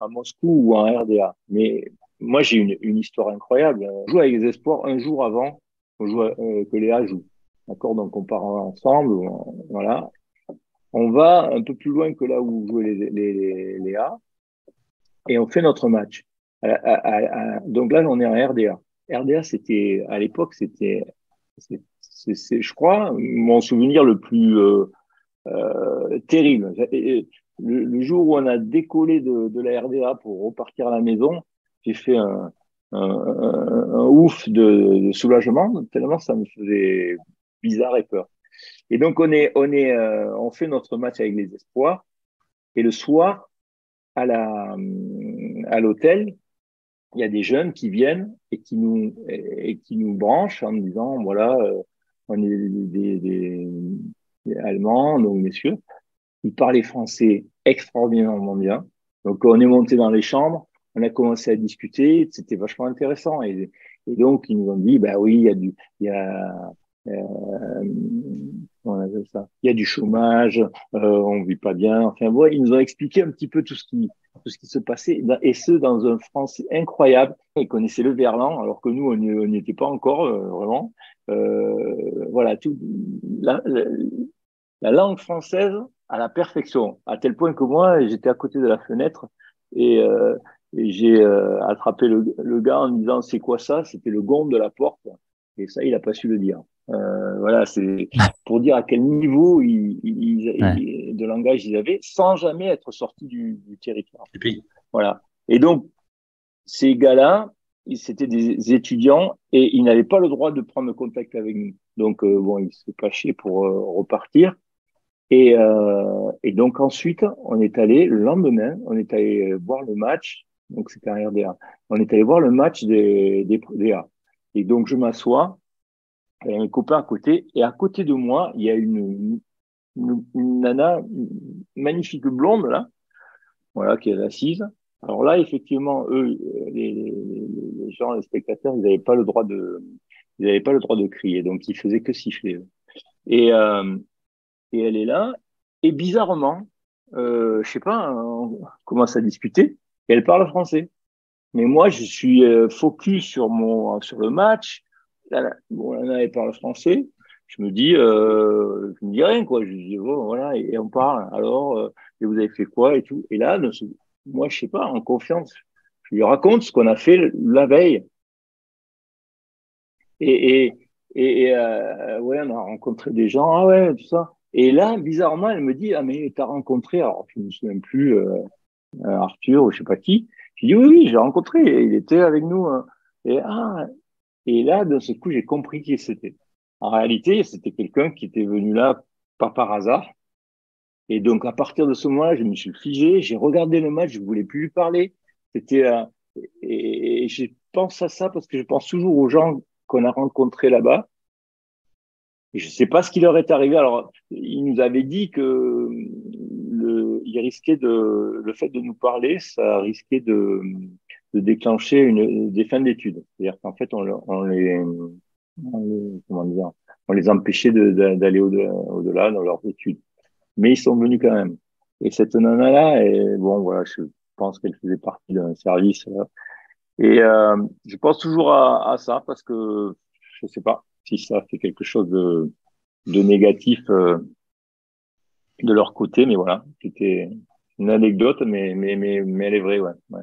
à Moscou ou en RDA. Mais moi, j'ai une histoire incroyable. On joue avec les espoirs un jour avant que Léa joue. D'accord? Donc, on part ensemble. Voilà. On va un peu plus loin que là où jouaient les A et on fait notre match. Donc là, on est en RDA. RDA, c'était, à l'époque, je crois, mon souvenir le plus terrible. Le jour où on a décollé de la RDA pour repartir à la maison, j'ai fait un ouf de soulagement, tellement ça me faisait bizarre et peur. Et donc, on fait notre match avec les espoirs. Et le soir, à l'hôtel, il y a des jeunes qui viennent et qui nous branchent en nous disant, voilà, on est des Allemands, donc messieurs, ils parlaient français extraordinairement bien. Donc, on est monté dans les chambres, on a commencé à discuter, c'était vachement intéressant. Et donc, ils nous ont dit, bah oui, on appelle ça, il y a du chômage, on vit pas bien. Enfin, voilà, ils nous ont expliqué un petit peu tout ce qui se passait, et ce, dans un français incroyable. Ils connaissaient le verlan, alors que nous, on n'y était pas encore, vraiment. Voilà, la langue française à la perfection, à tel point que moi, j'étais à côté de la fenêtre et, euh, et j'ai attrapé le gars en me disant c'est quoi ça? C'était le gond de la porte et ça, il a pas su le dire. Voilà, c'est pour dire à quel niveau Ouais. de langage ils avaient sans jamais être sortis du territoire. Et puis, Voilà. Et donc, ces gars-là, c'était des étudiants et ils n'avaient pas le droit de prendre contact avec nous. Donc, bon, ils se cachaient pour repartir. Et donc ensuite, on est allé, le lendemain, on est allé voir le match, donc c'était en RDA, on est allé voir le match des A. Et donc je m'assois, il y a un copain à côté, et à côté de moi, il y a une nana une magnifique blonde, là, voilà, qui est assise. Alors là, effectivement, eux, les gens, les spectateurs, ils n'avaient pas le droit de crier, donc ils faisaient que siffler. Eux. Et, euh, et elle est là. Et bizarrement, je sais pas, on commence à discuter et elle parle français. Mais moi, je suis focus sur le match. Bon, là, elle parle français. Je me dis rien quoi. Je dis oh, voilà et on parle. Alors, et vous avez fait quoi et tout. Et là, moi, je sais pas, en confiance, je lui raconte ce qu'on a fait la veille. Et, ouais, on a rencontré des gens, ah ouais, tout ça. Et là, bizarrement, elle me dit, ah mais t'as rencontré, alors je me souviens plus, Arthur ou je sais pas qui. Je dis, oui, oui, j'ai rencontré, il était avec nous. Hein. Et, et là, d'un seul coup, j'ai compris qui c'était. En réalité, c'était quelqu'un qui était venu là, pas par hasard. Et donc, à partir de ce moment-là, je me suis figé, j'ai regardé le match, je voulais plus lui parler. C'était, et je pense à ça parce que je pense toujours aux gens qu'on a rencontrés là-bas. Et je sais pas ce qui leur est arrivé. Alors, il nous avait dit que il risquait le fait de nous parler, ça risquait de déclencher des fins d'études. C'est-à-dire qu'en fait, comment dire, on les empêchait d'aller au-delà dans leurs études. Mais ils sont venus quand même. Et cette nana-là, bon, voilà, je pense qu'elle faisait partie d'un service. Je pense toujours à ça parce que je sais pas si ça fait quelque chose de négatif de leur côté, mais voilà, c'était une anecdote, mais elle est vraie, ouais. Ouais.